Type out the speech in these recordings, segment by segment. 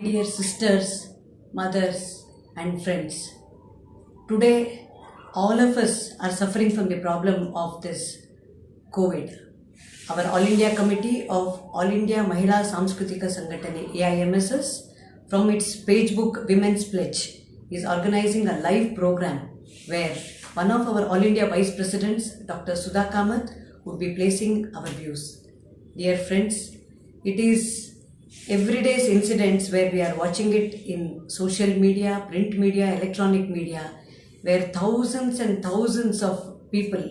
Dear sisters, mothers, and friends, today all of us are suffering from the problem of this COVID. Our All India Committee of All India Mahila Samskritika Sangatane AIMSS, from its page book Women's Pledge, is organizing a live program where one of our All India Vice Presidents, Dr. Sudha Kamath, would be placing our views. Dear friends, it is everyday's incidents where we are watching it in social media, print media, electronic media, where thousands and thousands of people,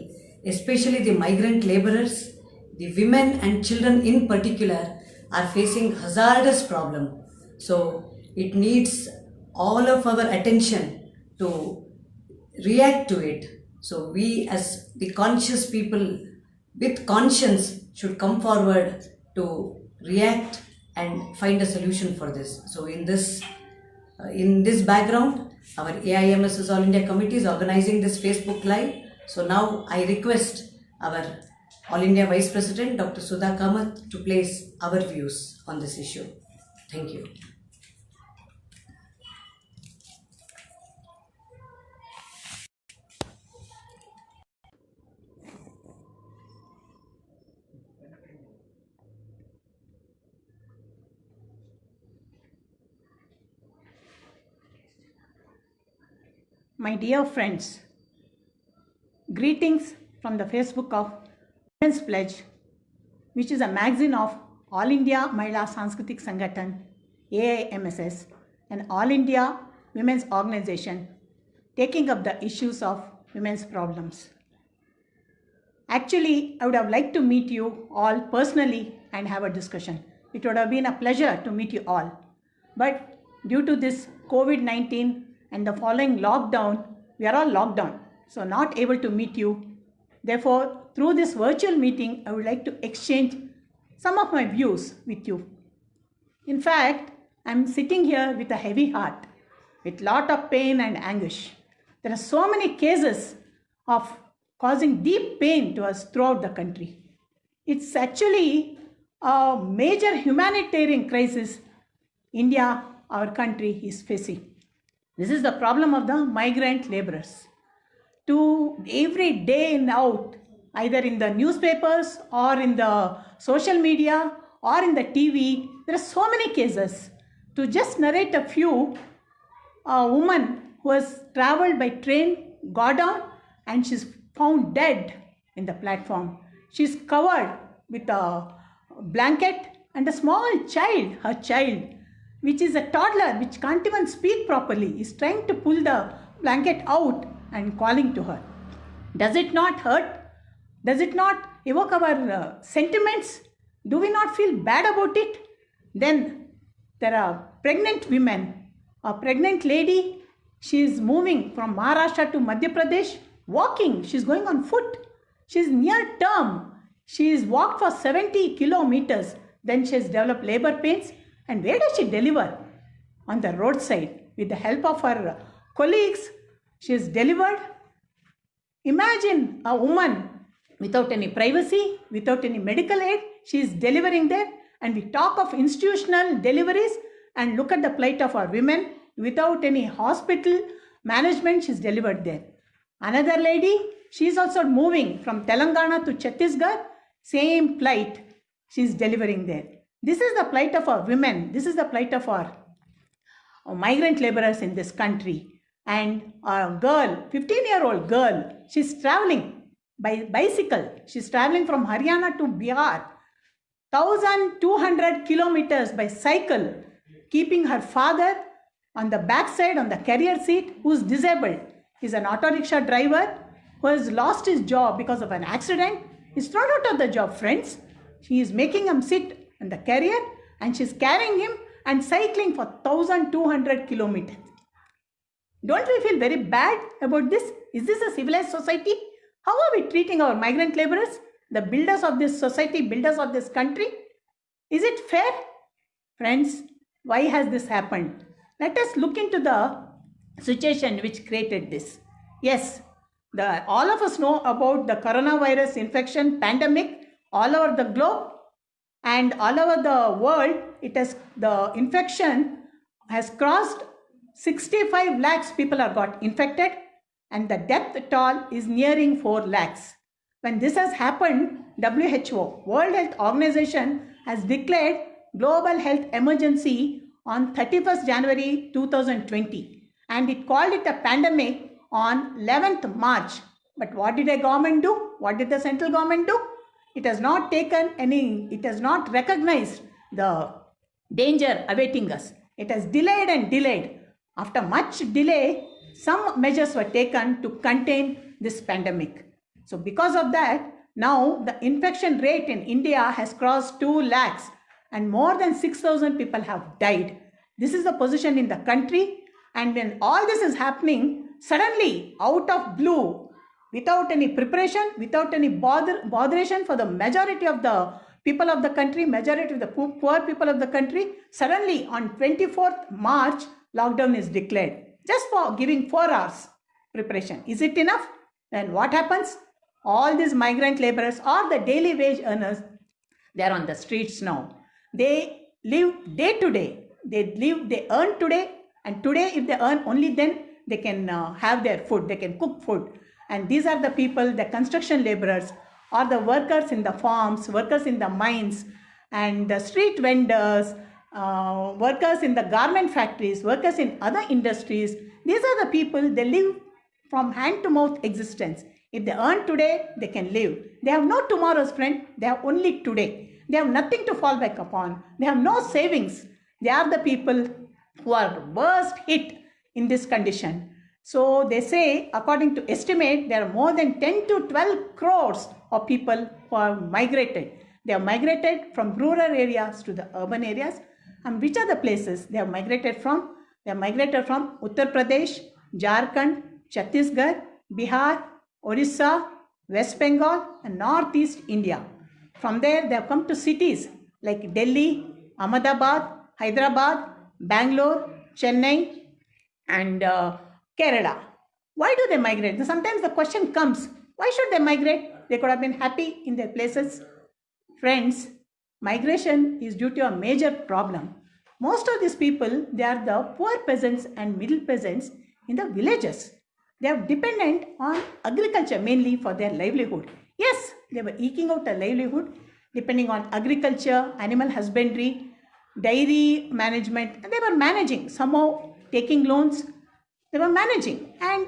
especially the migrant laborers, the women and children in particular, are facing hazardous problem. So it needs all of our attention to react to it. So we as the conscious people with conscience should come forward to react and find a solution for this. So in this background, our AIMSS All India Committee is organizing this Facebook Live. So now I request our All India Vice President, Dr. Sudha Kamath, to place our views on this issue. Thank you. My dear friends, greetings from the Facebook of Women's Pledge, which is a magazine of All India Mahila Sanskritik Sangatan, AIMSS, and All India Women's Organization, taking up the issues of women's problems. Actually, I would have liked to meet you all personally and have a discussion. It would have been a pleasure to meet you all. But due to this COVID-19 and the following lockdown, we are all locked down, so not able to meet you. Therefore, through this virtual meeting, I would like to exchange some of my views with you. In fact, I am sitting here with a heavy heart, with lot of pain and anguish. There are so many cases of causing deep pain to us throughout the country. It's actually a major humanitarian crisis India, our country, is facing. This is the problem of the migrant laborers. To every day and out, either in the newspapers or in the social media or in the TV, there are so many cases. To just narrate a few, a woman who has traveled by train got down and she's found dead in the platform. She's covered with a blanket, and a small child, her child, which is a toddler, which can't even speak properly, is trying to pull the blanket out and calling to her. Does it not hurt? Does it not evoke our sentiments? Do we not feel bad about it? Then there are pregnant women. A pregnant lady, she is moving from Maharashtra to Madhya Pradesh, walking. She's going on foot. She's near term. She's walked for 70 kilometers. Then she has developed labor pains. And where does she deliver? On the roadside. With the help of her colleagues, she is delivered. Imagine a woman without any privacy, without any medical aid, she is delivering there. And we talk of institutional deliveries and look at the plight of our women. Without any hospital management, she is delivered there. Another lady, she is also moving from Telangana to Chhattisgarh, same plight, she is delivering there. This is the plight of our women. This is the plight of our migrant laborers in this country. And a girl, 15-year-old girl, she's traveling by bicycle. She's traveling from Haryana to Bihar, 1,200 kilometers by cycle, keeping her father on the backside, on the carrier seat, who's disabled. He's an auto rickshaw driver who has lost his job because of an accident. He's thrown out of the job, friends. She is making him sit in the carrier and she's carrying him and cycling for 1,200 kilometers. Don't we feel very bad about this? Is this a civilized society? How are we treating our migrant laborers, the builders of this society, builders of this country? Is it fair? Friends, why has this happened? Let us look into the situation which created this. Yes, all of us know about the coronavirus infection pandemic all over the globe. And all over the world, the infection has crossed 65 lakhs people are got infected, and the death toll is nearing 4 lakhs. When this has happened, WHO, World Health Organization, has declared global health emergency on 31st January 2020, and it called it a pandemic on 11th March. But what did the government do? What did the central government do? It has not recognized the danger awaiting us. It has delayed and delayed. After much delay, some measures were taken to contain this pandemic. So because of that, now the infection rate in India has crossed 2 lakhs and more than 6,000 people have died. This is the position in the country, and when all this is happening, suddenly out of blue, without any preparation, without any botheration for the majority of the people of the country, majority of the poor people of the country, suddenly on 24th March, lockdown is declared just for giving 4 hours preparation. Is it enough? Then what happens? All these migrant laborers or the daily wage earners, they are on the streets now. They live day to day. They earn today, and today if they earn, only then they can have their food, they can cook food. And these are the people, the construction laborers, or the workers in the farms, workers in the mines, and the street vendors, workers in the garment factories, workers in other industries. These are the people, they live from hand to mouth existence. If they earn today, they can live. They have no tomorrow's friend, they have only today. They have nothing to fall back upon. They have no savings. They are the people who are worst hit in this condition. So they say, according to estimate, there are more than 10 to 12 crores of people who are migrated. They have migrated from rural areas to the urban areas. And which are the places they have migrated from? They have migrated from Uttar Pradesh, Jharkhand, Chhattisgarh, Bihar, Orissa, West Bengal, and Northeast India. From there, they have come to cities like Delhi, Ahmedabad, Hyderabad, Bangalore, Chennai, and Kerala. Why do they migrate? Sometimes the question comes, why should they migrate? They could have been happy in their places. Friends, migration is due to a major problem. Most of these people, they are the poor peasants and middle peasants in the villages. They are dependent on agriculture mainly for their livelihood. Yes, they were eking out a livelihood depending on agriculture, animal husbandry, dairy management, and they were managing, somehow taking loans. They were managing, and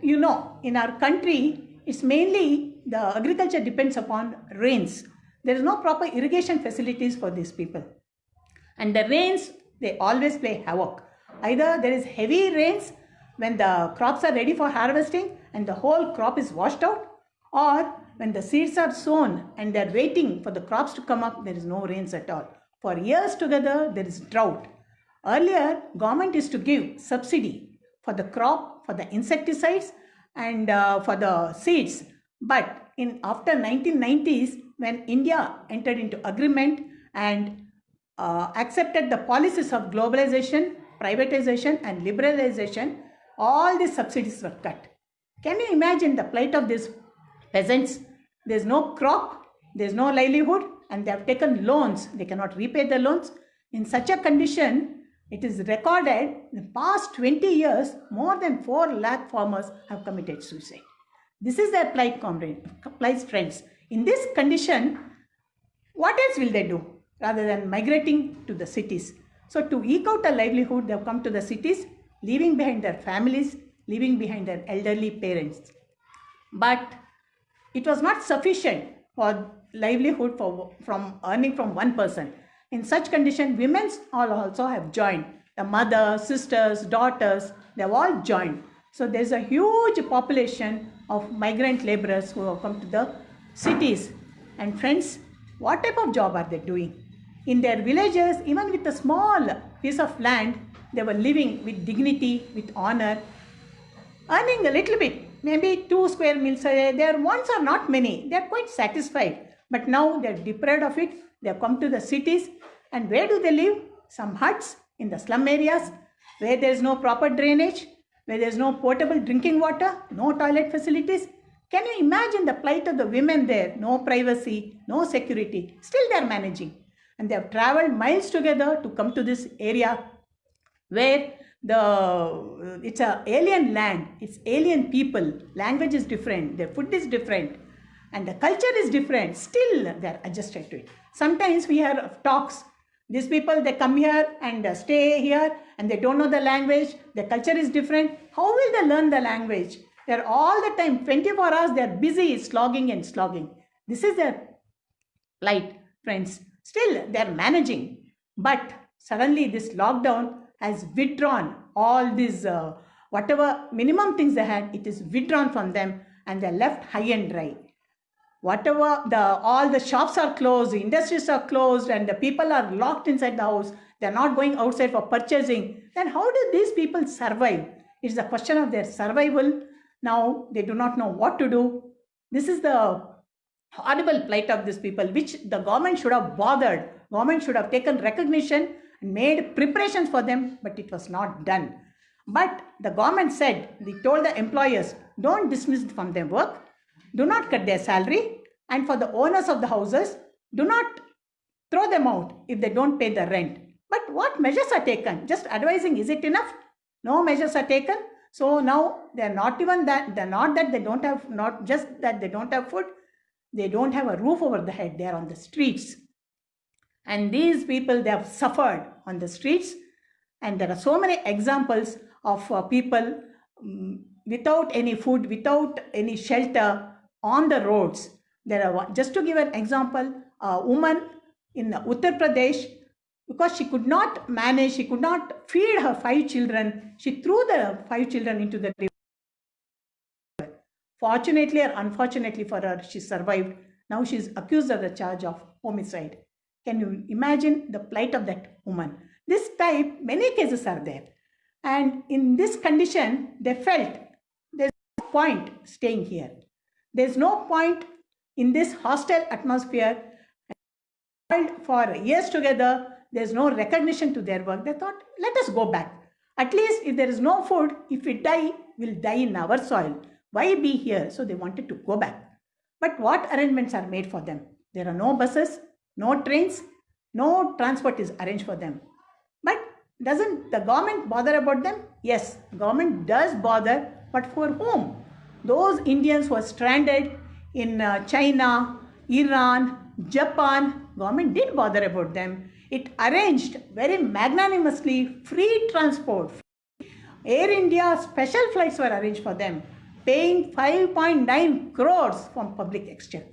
you know, in our country, it's mainly the agriculture depends upon rains. There is no proper irrigation facilities for these people. And the rains, they always play havoc. Either there is heavy rains when the crops are ready for harvesting and the whole crop is washed out, or when the seeds are sown and they are waiting for the crops to come up, there is no rains at all. For years together, there is drought. Earlier, government used to give subsidy for the crop, for the insecticides, and for the seeds. But after 1990s, when India entered into agreement and accepted the policies of globalization, privatization, and liberalization, all these subsidies were cut. Can you imagine the plight of these peasants? There's no crop, there's no livelihood, and they have taken loans. They cannot repay the loans. In such a condition, it is recorded in the past 20 years, more than 4 lakh farmers have committed suicide. This is their plight, friends. In this condition, what else will they do rather than migrating to the cities? So to eke out a livelihood, they have come to the cities, leaving behind their families, leaving behind their elderly parents. But it was not sufficient for livelihood from earning from one person. In such condition, women also have joined. The mothers, sisters, daughters, they have all joined. So there is a huge population of migrant laborers who have come to the cities. And friends, what type of job are they doing? In their villages, even with a small piece of land, they were living with dignity, with honor, earning a little bit, maybe 2 square meals a day. Their wants are not many. They are quite satisfied. But now they are deprived of it. They have come to the cities. And where do they live? Some huts in the slum areas where there is no proper drainage, where there is no potable drinking water, no toilet facilities. Can you imagine the plight of the women there? No privacy, no security. Still they are managing. And they have traveled miles together to come to this area where it's a alien land, it's alien people, language is different, their food is different, and the culture is different. Still they're adjusted to it. Sometimes we hear of talks, these people, they come here and stay here and they don't know the language, the culture is different. How will they learn the language? They're all the time 24 hours, they're busy slogging and slogging. This is their plight, friends. Still they're managing, but suddenly this lockdown has withdrawn all these whatever minimum things they had, it is withdrawn from them and they're left high and dry. Whatever all the shops are closed, the industries are closed, and the people are locked inside the house, they're not going outside for purchasing, then how do these people survive? It's a question of their survival. Now they do not know what to do. This is the horrible plight of these people, which the government should have bothered. Government should have taken recognition and made preparations for them, but it was not done. But the government said, they told the employers, don't dismiss from their work, do not cut their salary, and for the owners of the houses, do not throw them out if they don't pay the rent. But what measures are taken? Just advising, is it enough? No measures are taken. So now they're not even that, they're not that they don't have, not just that they don't have food, they don't have a roof over the head, they're on the streets. And these people, they have suffered on the streets. And there are so many examples of people without any food, without any shelter on the roads. There are, just to give an example, a woman in Uttar Pradesh, because she could not manage, she could not feed her 5 children, she threw the 5 children into the river. Fortunately or unfortunately for her, she survived. Now she is accused of the charge of homicide. Can you imagine the plight of that woman? This type, many cases are there. And in this condition, they felt there's no point staying here. There's no point in this hostile atmosphere. For years together, there's no recognition to their work. They thought, let us go back. At least if there is no food, if we die, we'll die in our soil. Why be here? So they wanted to go back. But what arrangements are made for them? There are no buses, no trains, no transport is arranged for them. But doesn't the government bother about them? Yes, government does bother, but for whom? Those Indians who are stranded in China, Iran, Japan, government did bother about them. It arranged very magnanimously free transport. Air India special flights were arranged for them, paying 5.9 crores from public exchange.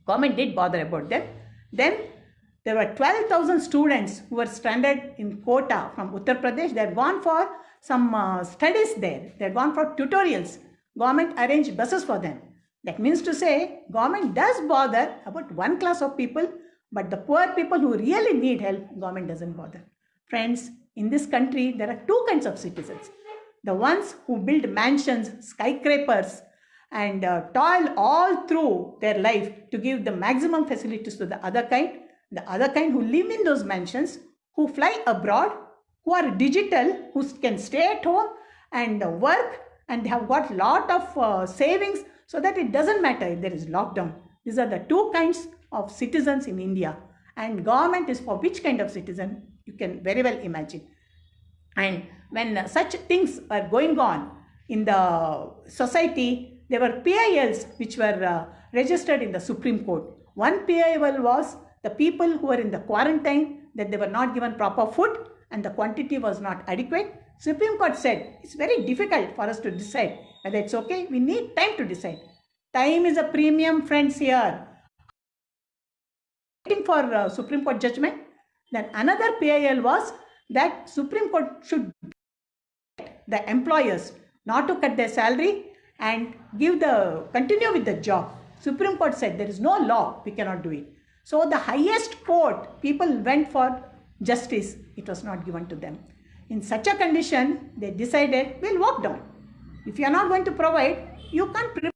Government did bother about them. Then there were 12,000 students who were stranded in Kota from Uttar Pradesh. They had gone for some studies there. They had gone for tutorials. Government arranged buses for them. That means to say, government does bother about one class of people, but the poor people who really need help, government doesn't bother. Friends, in this country, there are 2 kinds of citizens. The ones who build mansions, skyscrapers, and toil all through their life to give the maximum facilities to the other kind who live in those mansions, who fly abroad, who are digital, who can stay at home and work, and they have got lot of savings so that it doesn't matter if there is lockdown. These are the 2 kinds of citizens in India, and government is for which kind of citizen? You can very well imagine. And when such things are going on in the society, there were PILs which were registered in the Supreme Court. One PIL was the people who were in the quarantine, that they were not given proper food and the quantity was not adequate. Supreme Court said, it's very difficult for us to decide whether it's okay. We need time to decide. Time is a premium, friends, here. Waiting for Supreme Court judgment. Then another PIL was that Supreme Court should the employers not to cut their salary and continue with the job. Supreme Court said there is no law, we cannot do it. So the highest court, people went for justice. It was not given to them. In such a condition, they decided, we'll walk down. If you are not going to provide, you can't provide.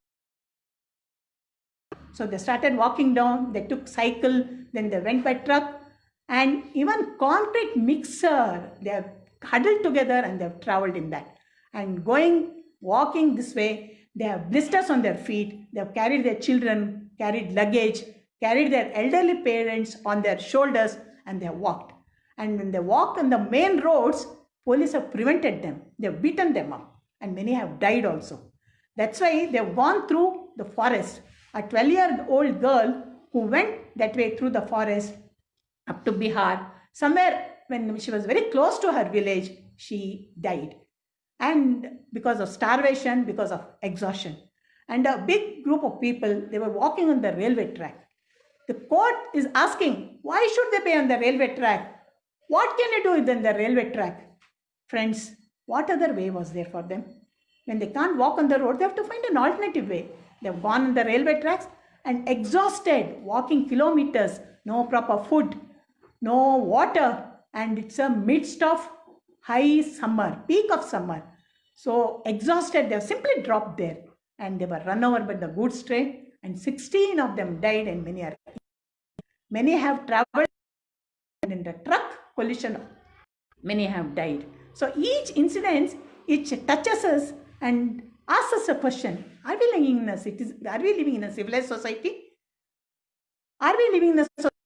So they started walking down, they took cycle, then they went by truck, and even concrete mixer, they have huddled together and they have traveled in that. And walking this way, they have blisters on their feet, they have carried their children, carried luggage, carried their elderly parents on their shoulders, and they have walked. And when they walk on the main roads, Police have prevented them. They have beaten them up, and many have died also. That's why they have gone through the forest. A 12-year-old girl who went that way through the forest up to Bihar, somewhere when she was very close to her village, she died. And because of starvation, because of exhaustion. And a big group of people, they were walking on the railway track. The court is asking, why should they be on the railway track? What can you do within the railway track? Friends, what other way was there for them? When they can't walk on the road, they have to find an alternative way. They've gone on the railway tracks and exhausted, walking kilometers, no proper food, no water, and it's a midst of high summer, peak of summer. So exhausted, they've simply dropped there and they were run over by the goods train, and 16 of them died and many have traveled in the truck collision, many have died. So each incident, it touches us and asks us a question: Are we living in a civilized society? Are we living in a society?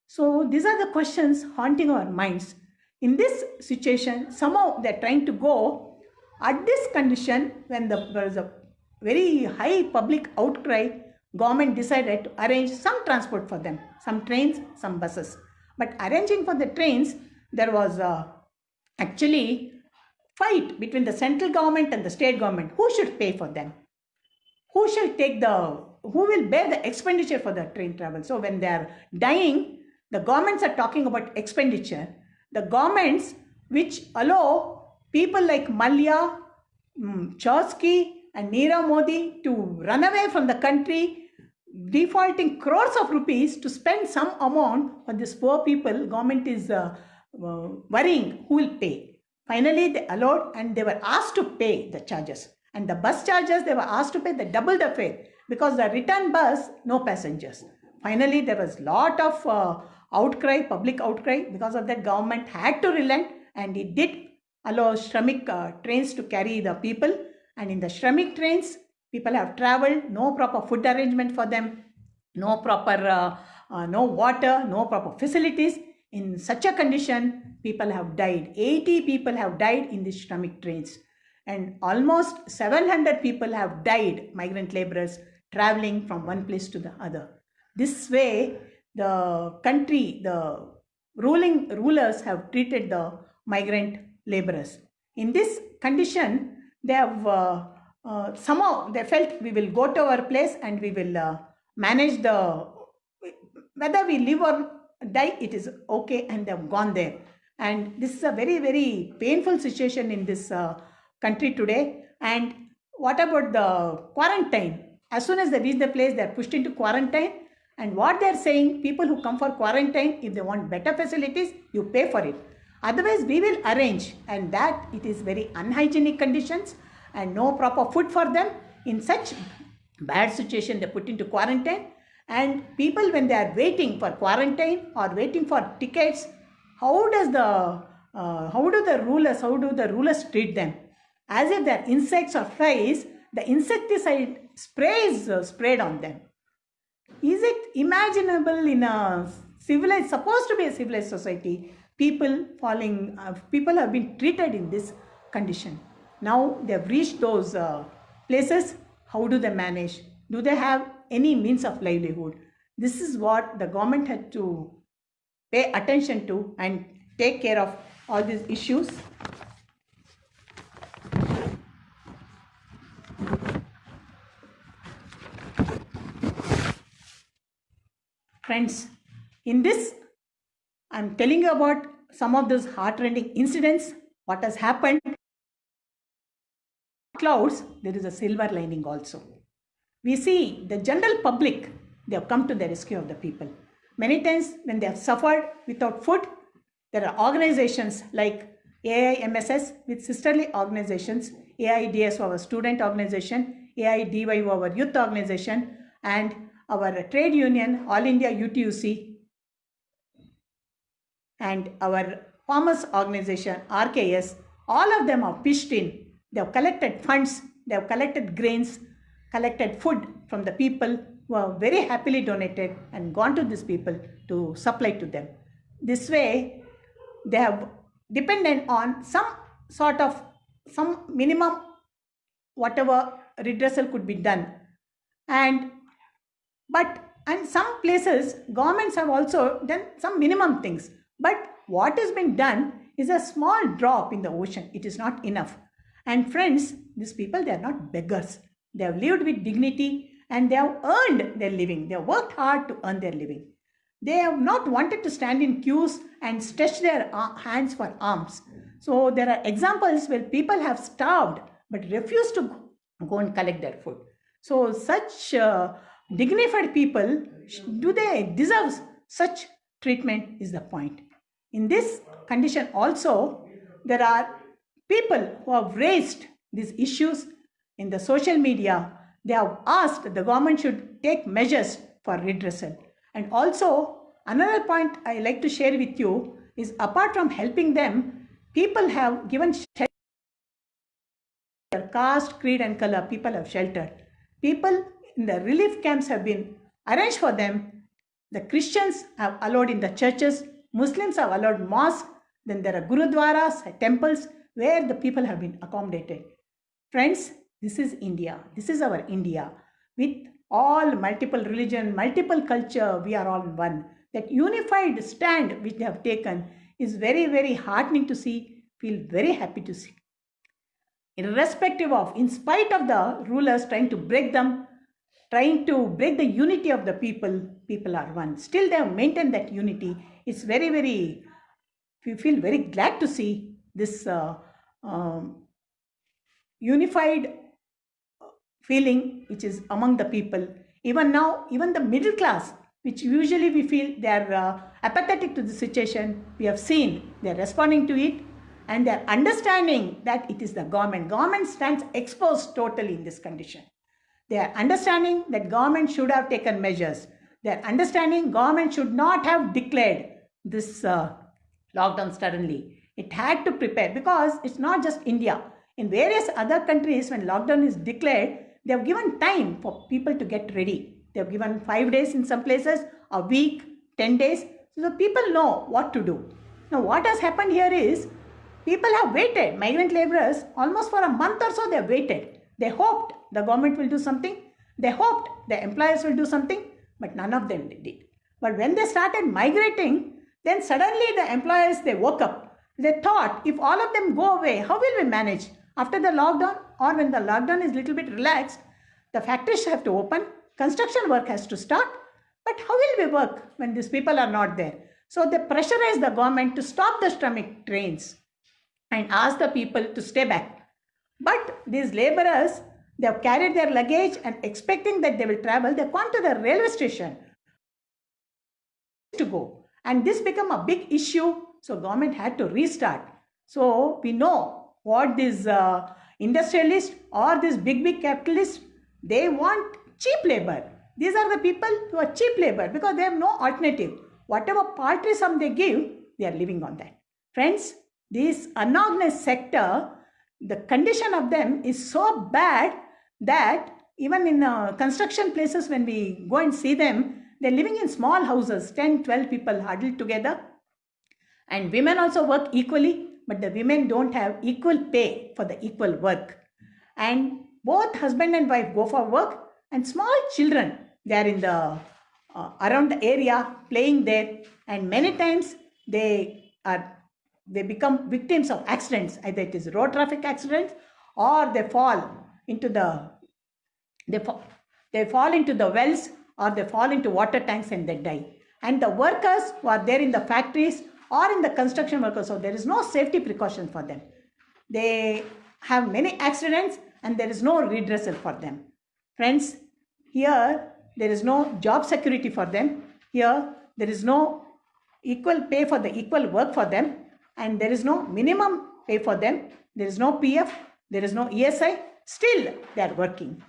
So these are the questions haunting our minds. In this situation, somehow they're trying to go at this condition. When there was a very high public outcry, government decided to arrange some transport for them, some trains, some buses. But arranging for the trains, there was actually fight between the central government and the state government. Who should pay for them? Who will bear the expenditure for the train travel? So when they are dying, the governments are talking about expenditure. The governments which allow people like Malia, Chowsky and Nirav Modi to run away from the country, defaulting crores of rupees to spend some amount for these poor people, government is worrying who will pay. Finally, they allowed and they were asked to pay the charges. And the bus charges, they were asked to pay the double the fare because the return bus, no passengers. Finally, there was lot of outcry, public outcry. Because of that, government had to relent and it did allow Shramik trains to carry the people. And in the Shramik trains, people have traveled, no proper food arrangement for them, no proper, no water, no proper facilities. In such a condition, people have died. 80 people have died in these Shramik trains. And almost 700 people have died, migrant laborers, traveling from one place to the other. This way, the country, the rulers have treated the migrant laborers. In this condition, they have somehow they felt we will go to our place and we will manage whether we live or die, it is okay, and they have gone there. And this is a very, very painful situation in this country today. And what about the quarantine? As soon as they reach the place, they are pushed into quarantine. And what they are saying, people who come for quarantine, if they want better facilities, you pay for it. Otherwise, we will arrange. And that it is very unhygienic conditions and no proper food for them. In such bad situation, they put into quarantine. And people, when they are waiting for quarantine or waiting for tickets, how do the rulers treat them? As if they are insects or flies, the insecticide spray is sprayed on them. Is it imaginable in a civilized, supposed to be a civilized society, people have been treated in this condition? Now they have reached those places. How do they manage? Do they have any means of livelihood? This is what the government had to pay attention to and take care of all these issues. Friends, in this, I'm telling you about some of those heartrending incidents, what has happened. Clouds, there is a silver lining also. We see the general public, they have come to the rescue of the people. Many times when they have suffered without food, there are organizations like AIMSS with sisterly organizations, AIDS our student organization, AIDY our youth organization, and our trade union, All India UTUC, and our farmers organization, RKS, all of them are pitched in. They have collected funds, they have collected grains, collected food from the people who have very happily donated and gone to these people to supply to them. This way, they have dependent on some sort of some minimum whatever redressal could be done. And but and some places governments have also done some minimum things, but what has been done is a small drop in the ocean. It is not enough. And friends, these people, they are not beggars. They have lived with dignity and they have earned their living. They have worked hard to earn their living. They have not wanted to stand in queues and stretch their hands for alms. So there are examples where people have starved but refused to go and collect their food. So such dignified people, do they deserve such treatment is the point. In this condition also, there are people who have raised these issues in the social media. They have asked the government should take measures for redressal. And also, another point I like to share with you is, apart from helping them, people have given shelter. Caste, creed and color, people have sheltered. People in the relief camps have been arranged for them. The Christians have allowed in the churches, Muslims have allowed mosques, then there are gurudwaras, temples where the people have been accommodated. Friends, this is India. This is our India. With all multiple religion, multiple culture, we are all one. That unified stand which they have taken is very, very heartening to see, feel very happy to see. Irrespective of, in spite of the rulers trying to break them, trying to break the unity of the people, people are one. Still they have maintained that unity. It's very, very, we feel very glad to see this unified feeling which is among the people. Even now, even the middle class, which usually we feel they are apathetic to the situation, we have seen they are responding to it and they are understanding that it is the government. Government stands exposed totally in this condition. They are understanding that government should have taken measures. They are understanding government should not have declared this lockdown suddenly. It had to prepare, because it's not just India. In various other countries, when lockdown is declared, they have given time for people to get ready. They have given 5 days in some places, a week, 10 days. So the people know what to do. Now what has happened here is, people have waited. Migrant laborers, almost for a month or so, they have waited. They hoped the government will do something. They hoped the employers will do something, but none of them did. But when they started migrating, then suddenly the employers, they woke up. They thought, if all of them go away, how will we manage? After the lockdown, or when the lockdown is little bit relaxed, the factories have to open, construction work has to start. But how will we work when these people are not there? So they pressurized the government to stop the stomach trains and ask the people to stay back. But these laborers, they have carried their luggage and expecting that they will travel, they have gone to the railway station to go. And this became a big issue, so government had to restart. So we know what these industrialists or these big capitalists, they want cheap labor. These are the people who are cheap labor because they have no alternative. Whatever paltry sum they give, they are living on that. Friends, this unorganized sector, the condition of them is so bad that even in construction places, when we go and see them, they're living in small houses, 10, 12 people huddled together. And women also work equally, but the women don't have equal pay for the equal work. And both husband and wife go for work, and small children, they are in the around the area playing there, and many times they become victims of accidents. Either it is road traffic accidents, or they fall into the wells, or they fall into water tanks and they die. And the workers who are there in the factories or in the construction workers, so there is no safety precaution for them. They have many accidents and there is no redressal for them. Friends, here there is no job security for them. Here there is no equal pay for the equal work for them, and there is no minimum pay for them. There is no PF, there is no ESI. Still they are working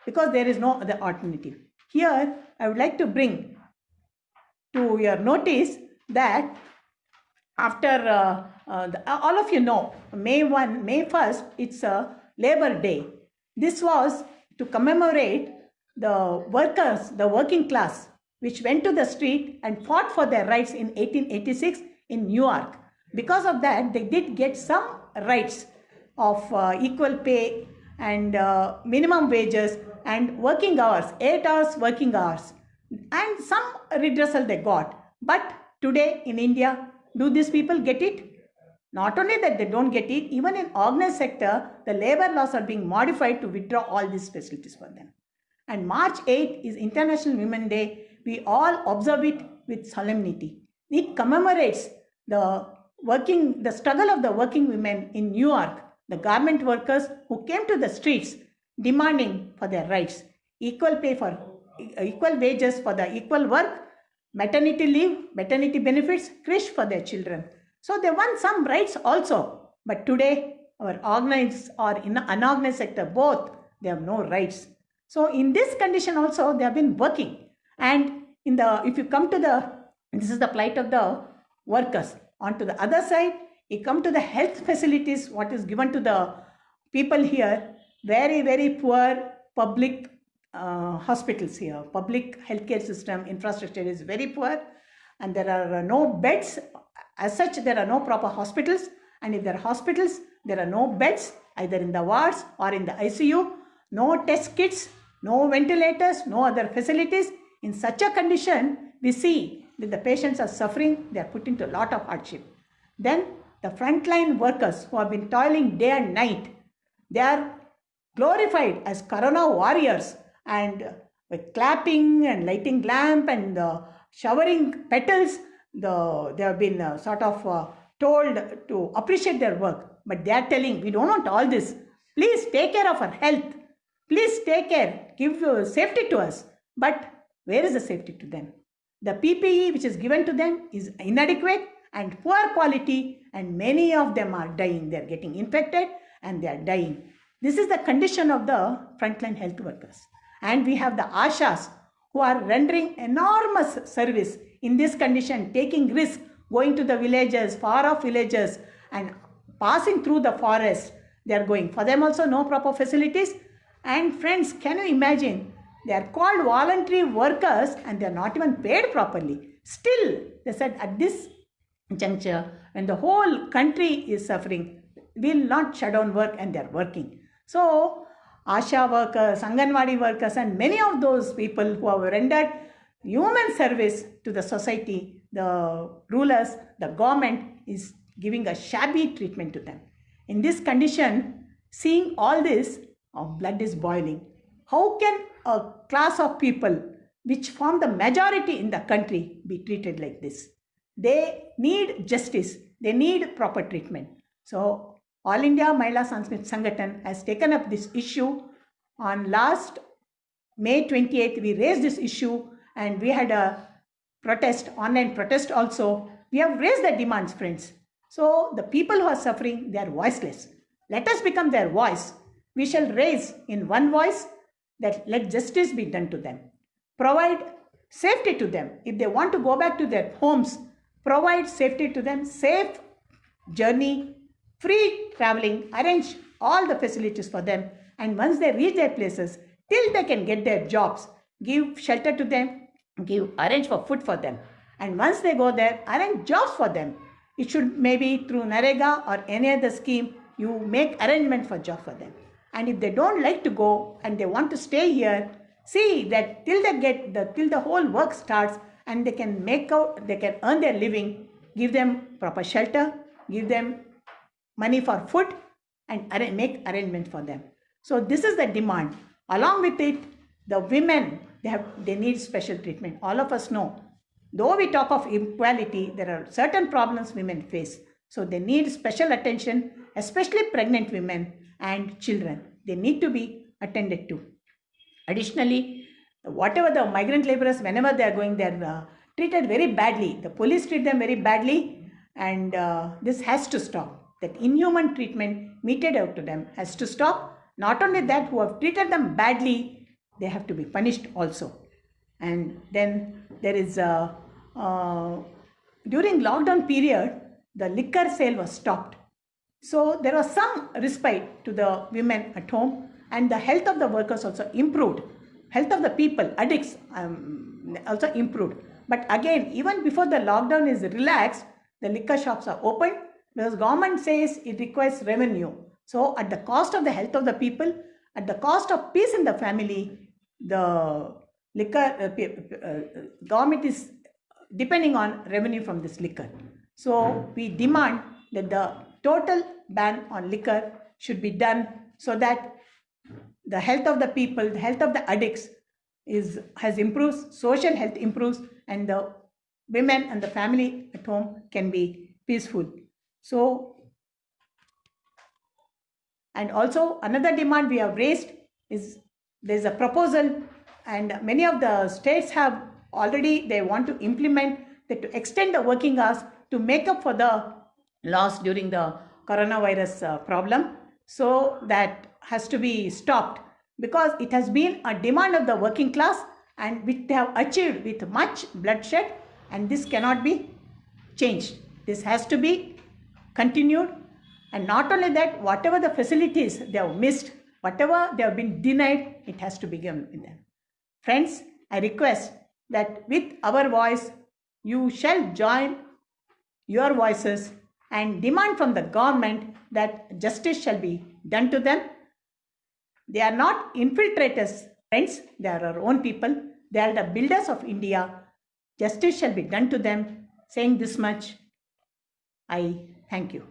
because there is no other alternative. Here I would like to bring to your notice that after all of you know, May 1st, it's a Labor Day. This was to commemorate the workers, the working class, which went to the street and fought for their rights in 1886 in New York. Because of that, they did get some rights of equal pay and minimum wages and working hours, 8 hours working hours, and some redressal they got. But today in India, do these people get it? Not only that they don't get it, even in organized sector, the labor laws are being modified to withdraw all these facilities for them. And March 8th is International Women's Day. We all observe it with solemnity. It commemorates the struggle of the working women in New York, the garment workers who came to the streets demanding for their rights, equal pay for equal wages for the equal work, maternity leave, maternity benefits, creche for their children. So they won some rights also. But today, our organized or in unorganized sector, both, they have no rights. So in this condition also, they have been working. And if you come to this is the plight of the workers. On to the other side, you come to the health facilities, what is given to the people here, very, very poor public hospitals here. Public healthcare system infrastructure is very poor, and there are no beds. As such, there are no proper hospitals, and if there are hospitals, there are no beds either in the wards or in the ICU, no test kits, no ventilators, no other facilities. In such a condition, we see that the patients are suffering, they are put into a lot of hardship. Then the frontline workers who have been toiling day and night, they are glorified as Corona warriors, and with clapping and lighting lamp and showering petals, they have been told to appreciate their work. But they are telling, we don't want all this. Please take care of our health. Please take care. Give safety to us. But where is the safety to them? The PPE which is given to them is inadequate and poor quality, and many of them are dying. They are getting infected and they are dying. This is the condition of the frontline health workers. And we have the Ashas who are rendering enormous service in this condition, taking risk, going to the villages, far off villages, and passing through the forest. They are going. For them also no proper facilities. And friends, can you imagine? They are called voluntary workers and they are not even paid properly. Still, they said at this juncture, when the whole country is suffering, we will not shut down work, and they are working. So, Asha workers, Anganwadi workers, and many of those people who have rendered human service to the society, the rulers, the government is giving a shabby treatment to them. In this condition, seeing all this, our blood is boiling. How can a class of people which form the majority in the country be treated like this? They need justice. They need proper treatment. So, All India Mahila Sanghatan has taken up this issue. On last May 28th, we raised this issue and we had a protest, online protest also. We have raised the demands, friends. So the people who are suffering, they are voiceless. Let us become their voice. We shall raise in one voice that let justice be done to them. Provide safety to them. If they want to go back to their homes, provide safety to them, safe journey, free traveling, arrange all the facilities for them. And once they reach their places, till they can get their jobs, give shelter to them, arrange for food for them. And once they go there, arrange jobs for them. It should maybe through Narega or any other scheme, you make arrangement for job for them. And if they don't like to go and they want to stay here, see that till the whole work starts and they can earn their living, give them proper shelter, give them money for food, and make arrangement for them. So this is the demand. Along with it, the women, they need special treatment. All of us know. Though we talk of equality, there are certain problems women face. So they need special attention, especially pregnant women and children. They need to be attended to. Additionally, whatever the migrant laborers, whenever they are going, they are treated very badly. The police treat them very badly, and this has to stop. That inhuman treatment meted out to them has to stop. Not only that, who have treated them badly, they have to be punished also. And then there is during lockdown period, the liquor sale was stopped. So there was some respite to the women at home, and the health of the workers also improved. Health of the people, addicts, also improved. But again, even before the lockdown is relaxed, the liquor shops are open because government says it requires revenue. So at the cost of the health of the people, at the cost of peace in the family, the government is depending on revenue from this liquor. So we demand that the total ban on liquor should be done so that the health of the people, the health of the addicts has improved, social health improves, and the women and the family at home can be peaceful. So, and also another demand we have raised is there's a proposal, and many of the states have already, they want to implement that to extend the working hours to make up for the loss during the coronavirus problem. So that has to be stopped because it has been a demand of the working class and which they have achieved with much bloodshed, and this cannot be changed. This has to be continued, and not only that, whatever the facilities they have missed, whatever they have been denied, it has to be given with them. Friends, I request that with our voice, you shall join your voices and demand from the government that justice shall be done to them. They are not infiltrators, friends, they are our own people. They are the builders of India. Justice shall be done to them. Saying this much, I thank you.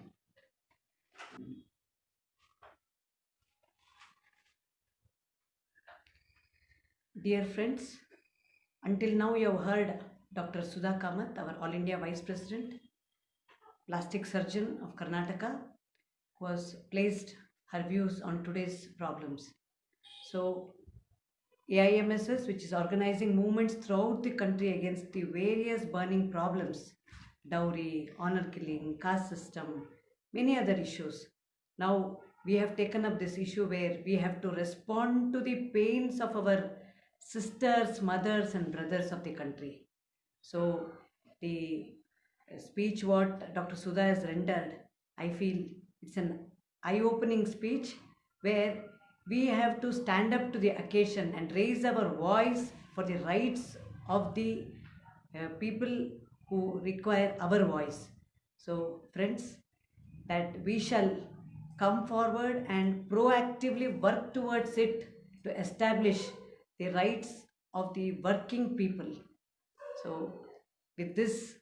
Dear friends, until now you have heard Dr. Sudha Kamath, our All India Vice President, plastic surgeon of Karnataka, who has placed her views on today's problems. So, AIMSS, which is organizing movements throughout the country against the various burning problems, dowry, honor killing, caste system, many other issues. Now we have taken up this issue where we have to respond to the pains of our sisters, mothers, and brothers of the country. So the speech what Dr. Sudha has rendered, I feel it's an eye-opening speech where we have to stand up to the occasion and raise our voice for the rights of the people who require our voice. So friends, that we shall come forward and proactively work towards it to establish the rights of the working people. So with this,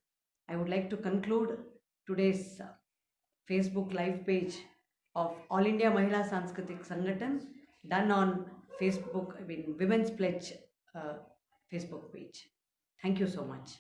I would like to conclude today's Facebook live page of All India Mahila Sanskritik Sanghatan done on Facebook, Women's Pledge Facebook page. Thank you so much.